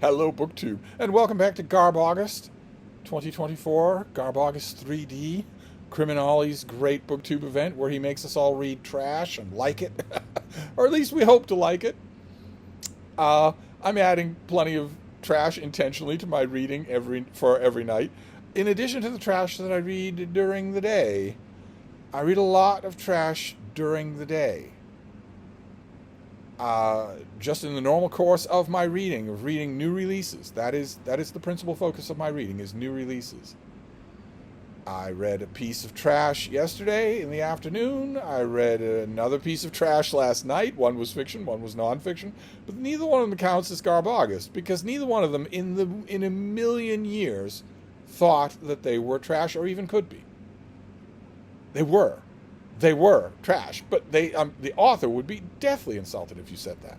Hello, BookTube, and welcome back to Garbaugust 2024, Garbaugust 3D, Criminali's great BookTube event where he makes us all read trash and like it, or at least we hope to like it. I'm adding plenty of trash intentionally to my reading every night. In addition to the trash that I read during the day, I read a lot of trash during the day. Just in the normal course of my reading, of reading new releases. That is the principal focus of my reading, is new releases. I read a piece of trash yesterday in the afternoon. I read another piece of trash last night. One was fiction, one was nonfiction, but neither one of them counts as Garbaugust because neither one of them in a million years thought that they were trash or even could be. They were. They were trash, but the author would be deathly insulted if you said that.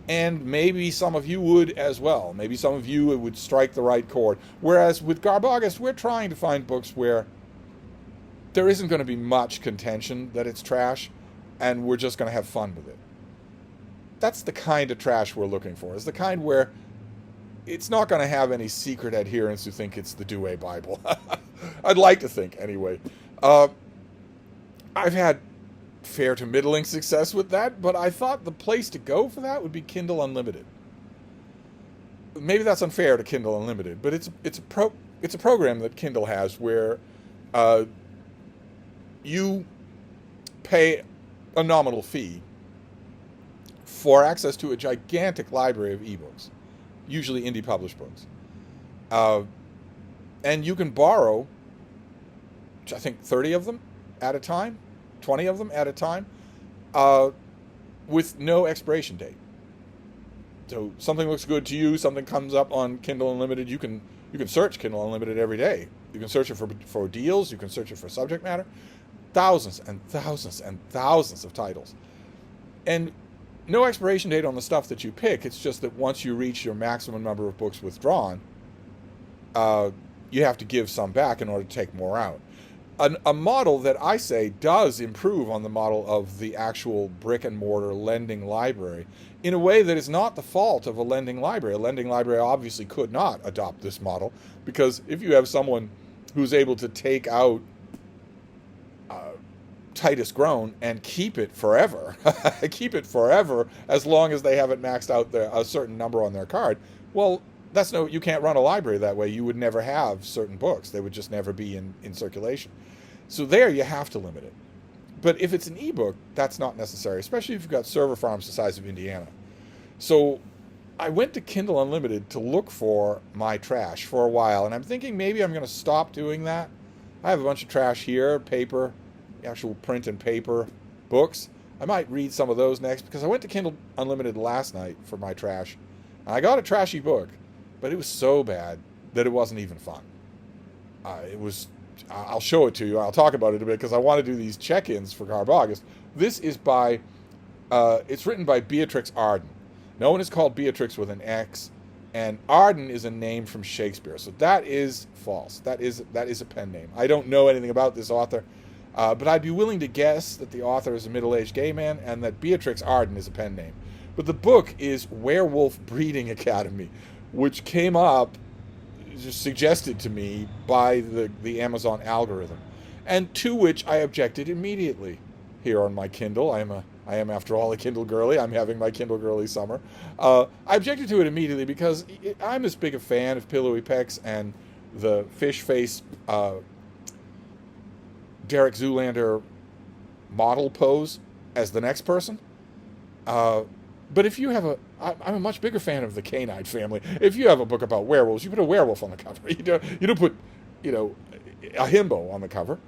And maybe some of you would as well. Maybe some of you would strike the right chord. Whereas with Garbaugust, we're trying to find books where there isn't going to be much contention that it's trash, and we're just going to have fun with it. That's the kind of trash we're looking for. It's the kind where it's not going to have any secret adherents who think it's the Douay Bible. I'd like to think, anyway. I've had fair to middling success with that, but I thought the place to go for that would be Kindle Unlimited. Maybe that's unfair to Kindle Unlimited, but it's a program that Kindle has where you pay a nominal fee for access to a gigantic library of ebooks, usually indie published books, and you can borrow, I think, 30 of them at a time, 20 of them at a time, with no expiration date. So something looks good to you, something comes up on Kindle Unlimited, you can search Kindle Unlimited every day. You can search it for deals, you can search it for subject matter. Thousands and thousands and thousands of titles. And no expiration date on the stuff that you pick. It's just that once you reach your maximum number of books withdrawn, you have to give some back in order to take more out. A model that I say does improve on the model of the actual brick and mortar lending library in a way that is not the fault of a lending library. A lending library obviously could not adopt this model, because if you have someone who's able to take out Titus Grown and keep it forever, as long as they haven't maxed out a certain number on their card, well, you can't run a library that way. You would never have certain books. They would just never be in circulation. So there you have to limit it. But if it's an ebook, that's not necessary, especially if you've got server farms the size of Indiana. So I went to Kindle Unlimited to look for my trash for a while, and I'm thinking maybe I'm going to stop doing that. I have a bunch of trash here, paper, actual print and paper books. I might read some of those next, because I went to Kindle Unlimited last night for my trash, and I got a trashy book, but it was so bad that it wasn't even fun. I'll show it to you. I'll talk about it a bit because I want to do these check-ins for Garbaugust. This is it's written by Beatrix Arden. No one is called Beatrix with an X, and Arden is a name from Shakespeare, so that is false. That is a pen name. I don't know anything about this author, but I'd be willing to guess that the author is a middle-aged gay man and that Beatrix Arden is a pen name. But the book is Werewolf Breeding Academy, which came up, just suggested to me by the Amazon algorithm, and to which I objected immediately here on my Kindle. I am after all a Kindle girly. I'm having my Kindle girly summer. I objected to it immediately because I'm as big a fan of Pillowy Pecs and the fish face Derek Zoolander model pose as the next person. But if you have I'm a much bigger fan of the canine family. If you have a book about werewolves, you put a werewolf on the cover. You don't put, a himbo on the cover,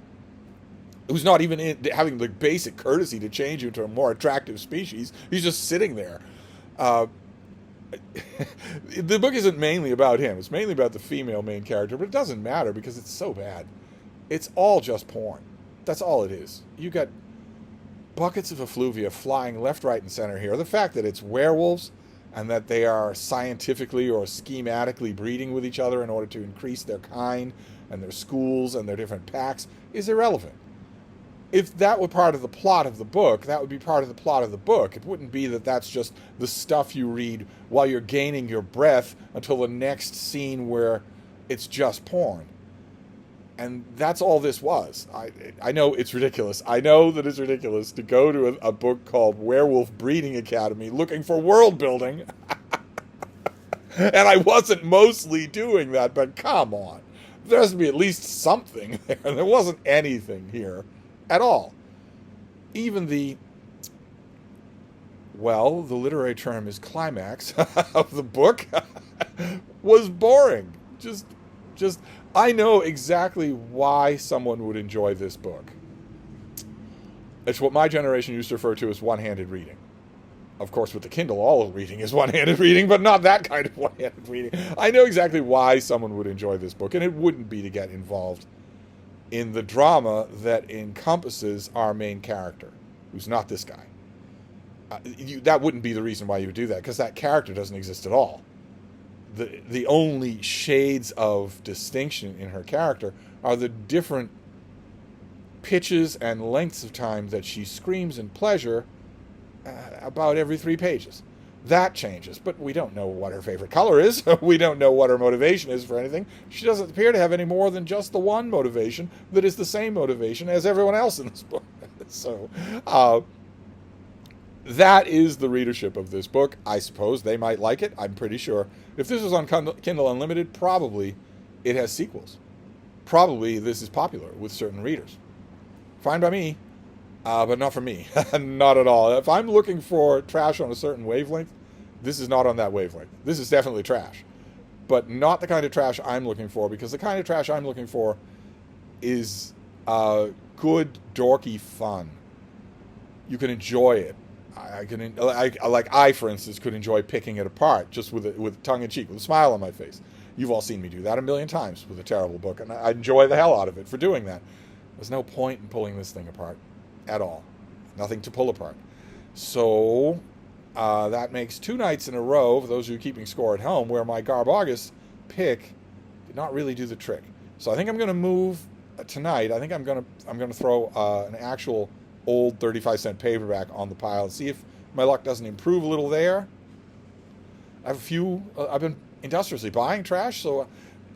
who's not even having the basic courtesy to change you to a more attractive species. He's just sitting there. The book isn't mainly about him. It's mainly about the female main character, but it doesn't matter because it's so bad. It's all just porn. That's all it is. You got buckets of effluvia flying left, right, and center here. The fact that it's werewolves and that they are scientifically or schematically breeding with each other in order to increase their kind and their schools and their different packs is irrelevant. if that were part of the plot of the book, that would be part of the plot of the book. It wouldn't be that that's just the stuff you read while you're gaining your breath until the next scene where it's just porn. And that's all this was. I know it's ridiculous. I know that it's ridiculous to go to a book called Werewolf Breeding Academy looking for world building. And I wasn't mostly doing that, but come on. There has to be at least something there. There wasn't anything here at all. Even the literary term is climax of the book was boring. Just, I know exactly why someone would enjoy this book. It's what my generation used to refer to as one-handed reading. Of course, with the Kindle, all reading is one-handed reading, but not that kind of one-handed reading. I know exactly why someone would enjoy this book, and it wouldn't be to get involved in the drama that encompasses our main character, who's not this guy. That wouldn't be the reason why you would do that, because that character doesn't exist at all. The only shades of distinction in her character are the different pitches and lengths of time that she screams in pleasure about every 3 pages. That changes, but we don't know what her favorite color is. We don't know what her motivation is for anything. She doesn't appear to have any more than just the one motivation that is the same motivation as everyone else in this book. So, that is the readership of this book. I suppose they might like it. I'm pretty sure. If this was on Kindle Unlimited, probably it has sequels. Probably this is popular with certain readers. Fine by me, but not for me. Not at all. If I'm looking for trash on a certain wavelength, this is not on that wavelength. This is definitely trash. But not the kind of trash I'm looking for, because the kind of trash I'm looking for is good, dorky fun. You can enjoy it. I, for instance, could enjoy picking it apart just with tongue-in-cheek, with a smile on my face. You've all seen me do that a million times with a terrible book, and I enjoy the hell out of it for doing that. There's no point in pulling this thing apart at all. Nothing to pull apart. So that makes 2 nights in a row, for those of you keeping score at home, where my Garbaugust pick did not really do the trick. So I think I'm going to move tonight. I think I'm going to throw an actual old 35-cent paperback on the pile and see if my luck doesn't improve a little there. I have a few. I've been industriously buying trash, so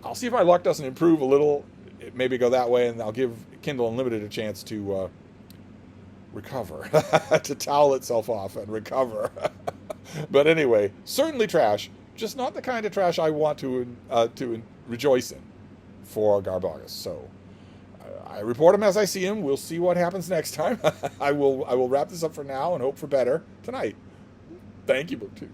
I'll see if my luck doesn't improve a little. Maybe go that way, and I'll give Kindle Unlimited a chance to recover, to towel itself off and recover. But anyway, certainly trash, just not the kind of trash I want to rejoice in for Garbaugust. So I report him as I see him. We'll see what happens next time. I will wrap this up for now and hope for better tonight. Thank you, BookTube.